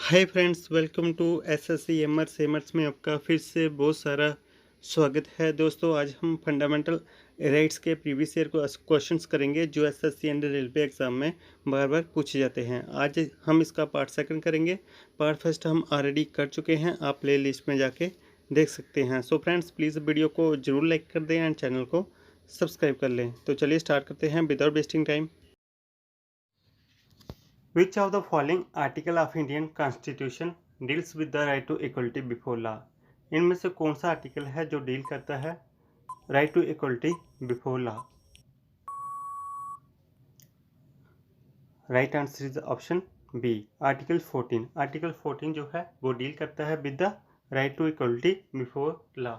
Hi friends, welcome to SSC Aimers में आपका फिर से बहुत सारा स्वागत है। दोस्तों, आज हम फंडामेंटल राइट्स के प्रीवियस ईयर को क्वेश्चंस करेंगे जो एसएससी एंड रेलवे एग्जाम में बार बार पूछे जाते हैं। आज हम इसका पार्ट सेकंड करेंगे। पार्ट फर्स्ट हम ऑलरेडी कर चुके हैं, आप प्ले लिस्ट में जाके देख सकते हैं। सो फ्रेंड्स, प्लीज़ वीडियो को जरूर लाइक कर दें एंड चैनल को सब्सक्राइब कर लें। तो चलिए स्टार्ट करते हैं without wasting time. Which of the following article of Indian Constitution deals with the right to equality before law? इनमें से कौन सा आर्टिकल है जो डील करता है right to equality before law? Right answer is option B, article 14। Article 14 जो है वो डील करता है with the right to equality before law.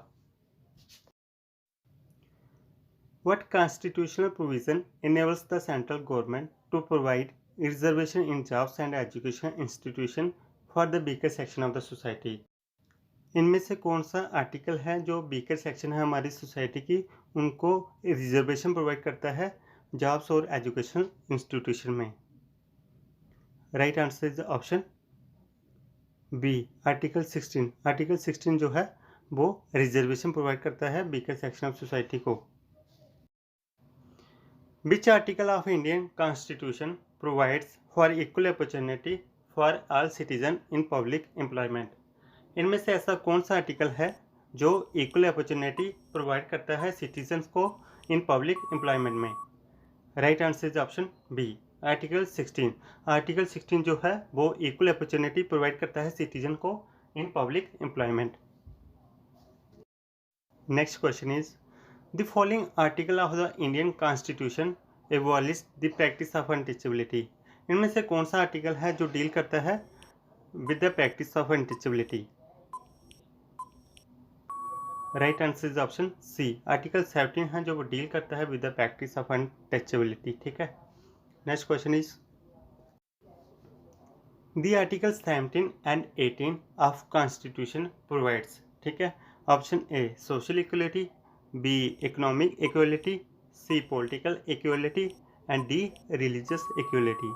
What constitutional provision enables the central government to provide reservation in jobs and education institution for the weaker section of the society? इनमें से कौन सा article है जो weaker section है हमारी society की, उनको रिजर्वेशन प्रोवाइड करता है जॉब्स और एजुकेशनल इंस्टीट्यूशन में? Right answer is option B, article 16। Article 16 जो है वो रिजर्वेशन प्रोवाइड करता है वीकर सेक्शन ऑफ सोसाइटी को। Which article of Indian Constitution provides for equal opportunity for all citizens in public employment? इनमें से ऐसा कौन सा आर्टिकल है जो इक्वल अपॉर्चुनिटी प्रोवाइड करता है सिटीजन्स को इन पब्लिक एम्प्लॉयमेंट में? Right answer is option B, article 16। Article 16 जो है वो इक्वल अपॉर्चुनिटी प्रोवाइड करता है सिटीजन को in public employment. Next question is the following article of the Indian constitution abolish the practice of untouchability? इनमें से कौन सा आर्टिकल है जो डील करता है with the practice of untouchability? Right answer is option C, article 17 है जो वो डील करता है with the practice of untouchability. ठीक है। Next question is the article 17 and 18 of constitution provides. ठीक है। Option A social equality, B economic equality, C political equality and D religious equality.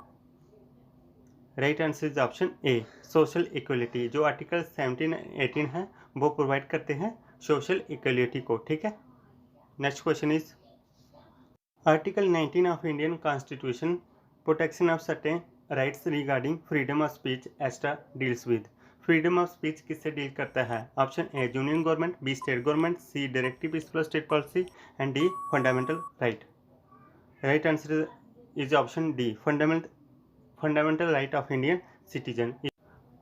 Right answer is option A social equality. जो article 17 18 है वो provide करते हैं social equality को। ठीक है। Next question is article 19 of Indian constitution protection of certain rights regarding freedom of speech as to deals with. Freedom of speech किससे deal करता है? Option A union government, B state government, C directive principle state policy and D fundamental right. Right answer is option D, fundamental right of Indian citizen.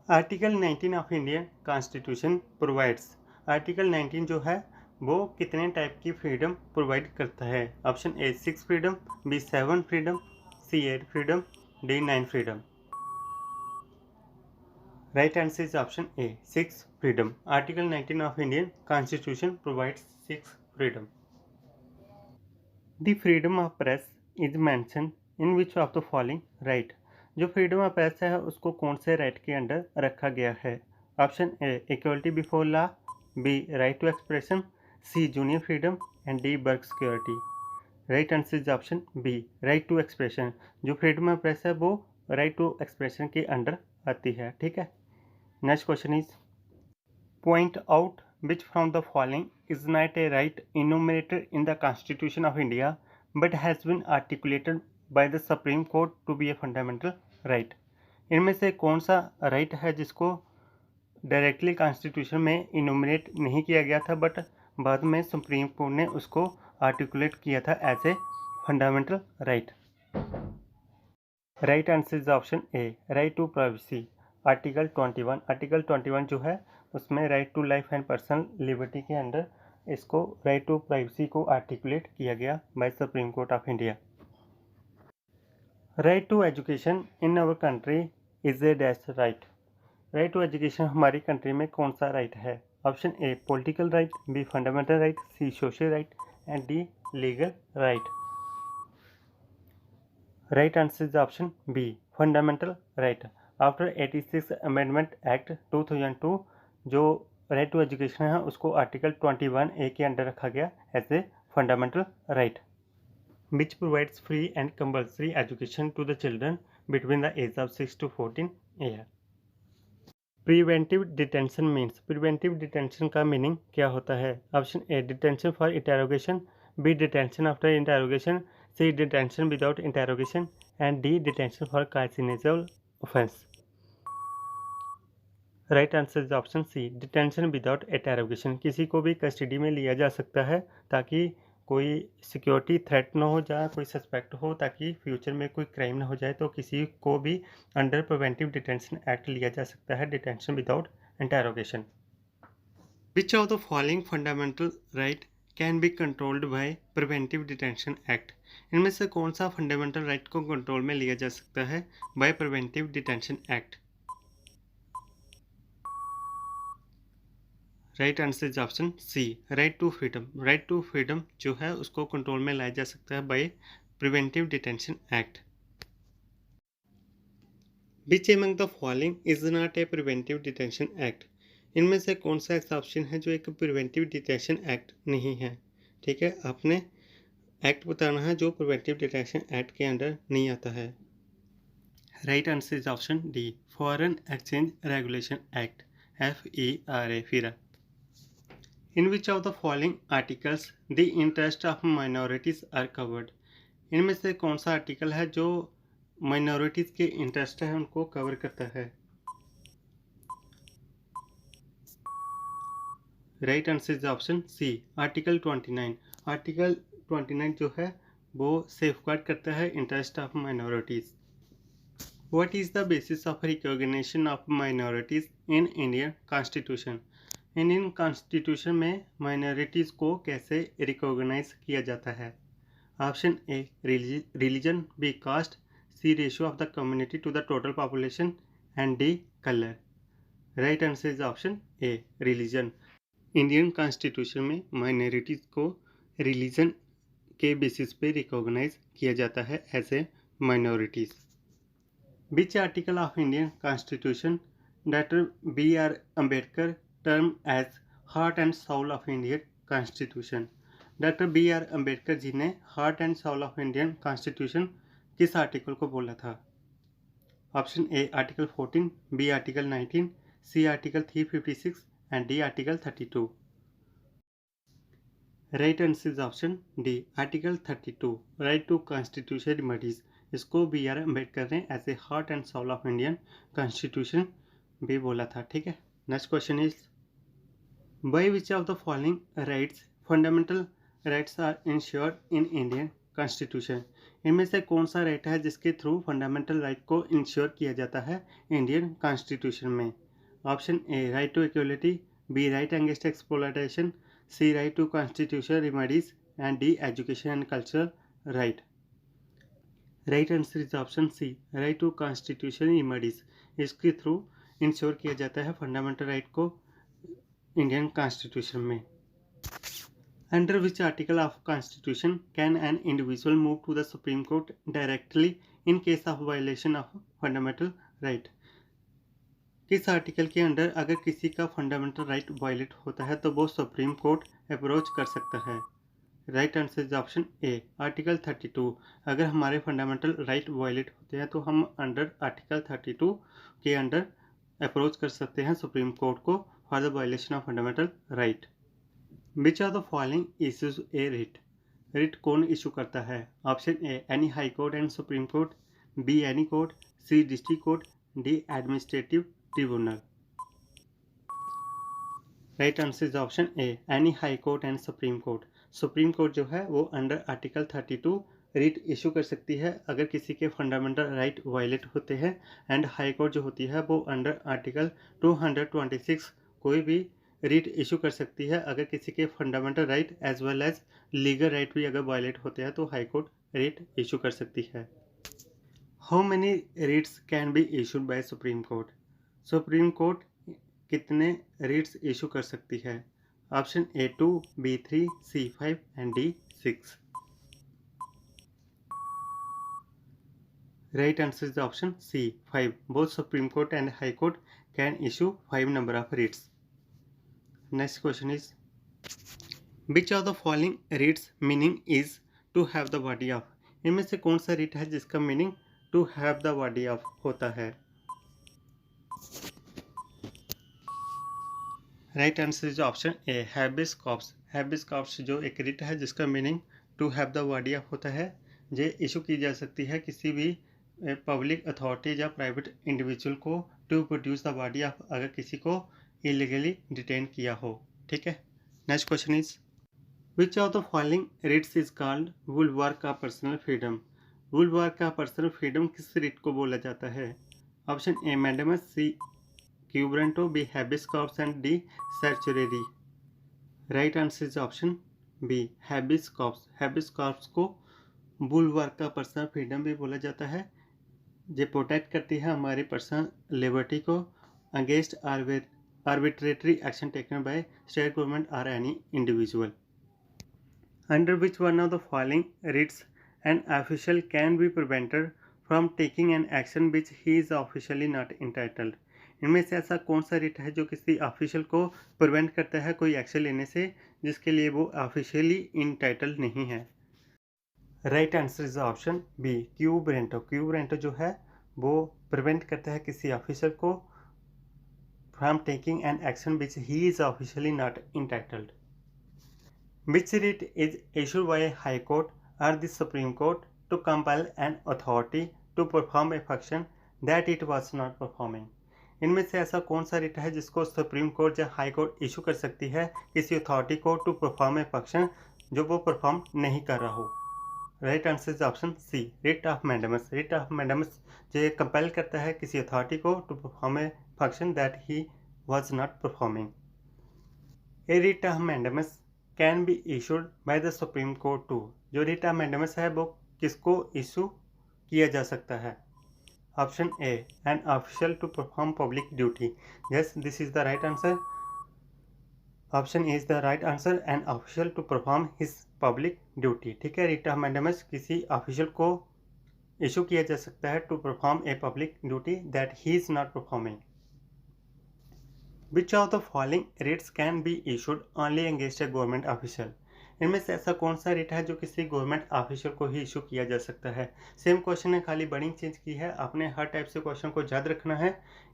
Article 19 of Indian constitution provides. Article 19 जो है वो कितने type की freedom provide करता है? Option A 6 freedom, B 7 freedom, C 8 freedom, D 9 freedom. Right answer is option A 6 freedom. Article 19 of Indian constitution provides 6 freedom. The freedom of press is mention in which of the following right? जो freedom of press है उसको कौन से right के under रखा गया है? Option A equality before law, B right to expression, C junior freedom and D work security. Right answer is option B right to expression. जो फ्रीडम ऑफ प्रेस है वो राइट टू एक्सप्रेशन के under आती है। ठीक है। Next question is point out which from the following is not a right enumerated in the Constitution of India but has been articulated by the Supreme Court to be a fundamental right? इनमें से कौन सा right है जिसको directly constitution में innominate नहीं किया गया था बट बाद में सुप्रीम कोर्ट ने उसको आर्टिकुलेट किया था as a fundamental right? Right answer is option A right to privacy. Article 21। Article 21 जो है उसमें right to life and personal liberty के अंडर इसको राइट टू प्राइवेसी को आर्टिकुलेट किया गया by supreme court of India. Right to education in our country is a dash right? Right to education हमारी country में कौन सा राइट है? Option A political right, B fundamental right, C social right and D legal right. Right answer is option B fundamental right. After 86 amendment act 2002 जो right to education है उसको article 21 ए के under रखा गया as a fundamental right, which provides free and compulsory education to the children between the age of 6 to 14 year. Preventive detention means, preventive detention का meaning क्या होता है? Option A detention for interrogation, B detention after interrogation, C detention without interrogation and D detention for कार्सिनेजल offence. Right answer is option C detention without interrogation. किसी को भी custody में लिया जा सकता है ताकि कोई सिक्योरिटी थ्रेट ना हो जाए, कोई सस्पेक्ट हो, ताकि फ्यूचर में कोई क्राइम ना हो जाए, तो किसी को भी अंडर प्रिवेंटिव डिटेंशन एक्ट लिया जा सकता है, detention without interrogation. Which of the following fundamental right can be controlled by preventive detention act? इनमें से कौन सा फंडामेंटल राइट को कंट्रोल में लिया जा सकता है by preventive detention act? Right answer is option C right to freedom. Right to freedom जो है उसको कंट्रोल में लाया जा सकता है by preventive detention act. Which among the following is not a preventive detention act? इनमें से कौन सा ऐसा ऑप्शन है जो एक प्रिवेंटिव डिटेंशन एक्ट नहीं है? ठीक है, आपने एक्ट बताना है जो प्रिवेंटिव डिटेंशन एक्ट के अंडर नहीं आता है। Right answer is option D foreign exchange regulation act, FERA, FIRA। In which of the following articles the interest of minorities are covered? इनमें से कौन सा आर्टिकल है जो माइनॉरिटीज के इंटरेस्ट है उनको कवर करता है? Right answer is option C article 29। Article 29 जो है वो सेफगार्ड करता है interest of minorities. What is the basis of recognition of minorities in Indian constitution? Indian constitution में माइनॉरिटीज़ को कैसे रिकॉग्नाइज किया जाता है? Option A religion, B caste, C ratio of the community to the total population and D colour. Right answer is option A religion. Indian constitution में minorities को religion के basis पे रिकॉग्नाइज किया जाता है as a minorities. Which article of Indian constitution doctor B.R. Ambedkar term as heart and soul of Indian constitution? Doctor B.R. Ambedkar ji ने heart and soul of Indian constitution किस article को बोला था? Option A article 14, B article 19, C article 356 and D article 32। Right answer is option D article 32 right to constitution remedies. इसको B.R. Ambedkar ने as a heart and soul of Indian constitution भी बोला था। ठीक है, next question is by which of the following rights fundamental rights are insured in Indian constitution? इनमें से कौन सा राइट है जिसके थ्रू फंडामेंटल राइट को इंश्योर किया जाता है इंडियन कॉन्स्टिट्यूशन में? Option A right to equality, B right against exploitation, C right to constitution remedies and D education and cultural right. Right answer is option C right to constitution remedies. इसके through insure किया जाता है fundamental right को Indian constitution में। Under which article of constitution can an individual move to the supreme court directly in case of violation of fundamental right? किस article के under अगर किसी का फंडामेंटल राइट वायलेट होता है तो वो सुप्रीम कोर्ट अप्रोच कर सकता है? Right answer is option A article 32। अगर हमारे फंडामेंटल राइट वायलेट होते हैं तो हम अंडर आर्टिकल 32 के अंडर अप्रोच कर सकते हैं सुप्रीम कोर्ट को for the violation of fundamental right. Which are the following issues a writ? Writ कौन इशू करता है? Option A any high court and supreme court, B any court, C district court, D administrative tribunal. Right answer is option A any high court and supreme court. Supreme court जो है वो under article 32 writ issue कर सकती है अगर किसी के fundamental right violate होते हैं, एंड हाई कोर्ट जो होती है वो अंडर आर्टिकल 226 कोई भी रिट इशू कर सकती है अगर किसी के fundamental right as well as legal right भी अगर वायलेट होते हैं तो हाई कोर्ट रिट इशू कर सकती है। How many writs can be issued by supreme court? Supreme court कितने रिट्स इशू कर सकती है? Option A 2, B 3, C 5 and D 6। Right answer is option C 5. Both Supreme Court and High Court can issue 5 number of writs. Next question is which of the following writs meaning is to have the body of? इनमें से कौन सा writ है जिसका meaning to have the body of होता है? Right answer is option A habeas corpus. Habeas corpus जो एक रिट है जिसका meaning to have the body of होता है, ये इशू की जा सकती है किसी भी पब्लिक अथॉरिटी या प्राइवेट इंडिविजुअल को to produce the body of, अगर किसी को इलीगली डिटेन किया हो। ठीक है, next question is which of the following writs is called bulwark of personal freedom. Bulwark of personal freedom किस रिट को बोला जाता है? Option A mandamus, C quo warranto, B habeas corpus and D certiorari. Right answer is option B habeas corpus. Habeas corpus को बुलवार्क का personal freedom भी बोला जाता है। ये प्रोटेक्ट करती है हमारी पर्सनल लिबर्टी को against arbitrary action taken by state government और any individual. Under which one of the following writs an official can be prevented from taking an action which he is officially not entitled. इनमें से ऐसा कौन सा writ है जो किसी official को प्रिवेंट करता है कोई एक्शन लेने से जिसके लिए वो ऑफिशियली इंटाइटल्ड नहीं है? Right answer is option B quo warranto. Quo warranto जो है वो प्रिवेंट करता है किसी ऑफिसर को from taking an action which he is officially not entitled. Which writ is issued by high court और the supreme court to compel an authority to perform a function that it was not performing. इनमें से ऐसा कौन सा writ है जिसको supreme court या high court issue कर सकती है किसी अथॉरिटी को टू परफॉर्म ए फंक्शन जो वो परफॉर्म नहीं कर रहा हो? Right answer is option C writ of mandamus. Writ of mandamus जो कंपेल करता है किसी अथॉरिटी को to perform a function that he was not performing. A writ of mandamus can be issued by the supreme court too. जो writ of mandamus है वो किसको issue किया जा सकता है? Option A an official to perform public duty. Yes, this is the right answer. Option A is the right answer, an official to perform his public duty. ठीक है, writ of mandamus किसी official को issue किया जा सकता है to perform a public duty that he is not performing. Which of the following writs can be issued only against a government official. इनमें से ऐसा कौन सा रिट है जो किसी गवर्नमेंट ऑफिशियल को ही इशू किया जा सकता है? सेम क्वेश्चन है, खाली वर्डिंग चेंज की है। आपने हर टाइप से क्वेश्चन को याद रखना है।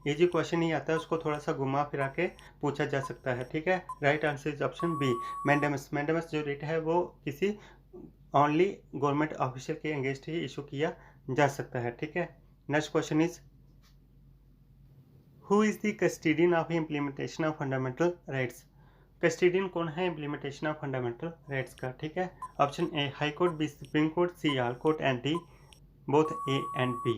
इजी क्वेश्चन नहीं आता है उसको थोड़ा सा घुमा फिरा के पूछा जा सकता है। ठीक है, right answer is option B mandamus. Mandamus जो रिट है वो किसी ओनली गवर्नमेंट ऑफिशियल के अगेंस्ट ही इशू किया जा सकता है। ठीक है, next question is who is the custodian of implementation of fundamental rights. Custodian कौन है इम्प्लीमेंटेशन ऑफ फंडामेंटल राइट्स का? ठीक है, option A high court, B supreme court, C all court and D both A and B.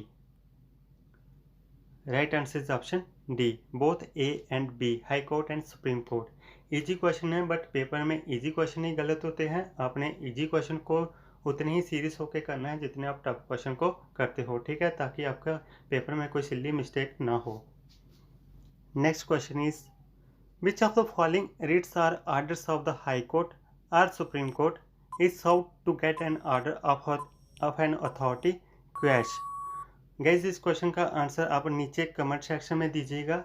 Right answer is option D both A and B, high court and supreme court. Easy question है but paper में easy question ही गलत होते हैं। आपने easy question को उतने ही serious होकर करना है जितने आप टफ क्वेश्चन को करते हो। ठीक है, ताकि आपका पेपर में कोई सिली मिस्टेक ना हो। Next question is which of the following writs or orders of the High Court or Supreme Court is sought to get an order of an authority quash। Guys इस question का answer आप नीचे comment section में दीजिएगा।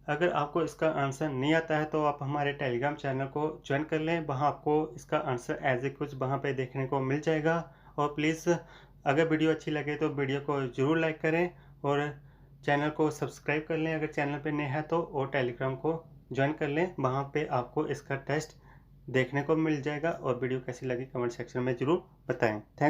अगर आपको इसका answer नहीं आता है तो आप हमारे टेलीग्राम चैनल को ज्वाइन कर लें, वहाँ आपको इसका आंसर एज ए कुछ वहाँ पे देखने को मिल जाएगा। और प्लीज़ अगर वीडियो अच्छी लगे तो वीडियो को ज़रूर लाइक करें और चैनल को सब्सक्राइब कर लें अगर चैनल पे नए हैं तो, और टेलीग्राम को ज्वाइन कर लें, वहाँ पे आपको इसका टेस्ट देखने को मिल जाएगा। और वीडियो कैसी लगी कमेंट सेक्शन में ज़रूर बताएं। थैंक्स।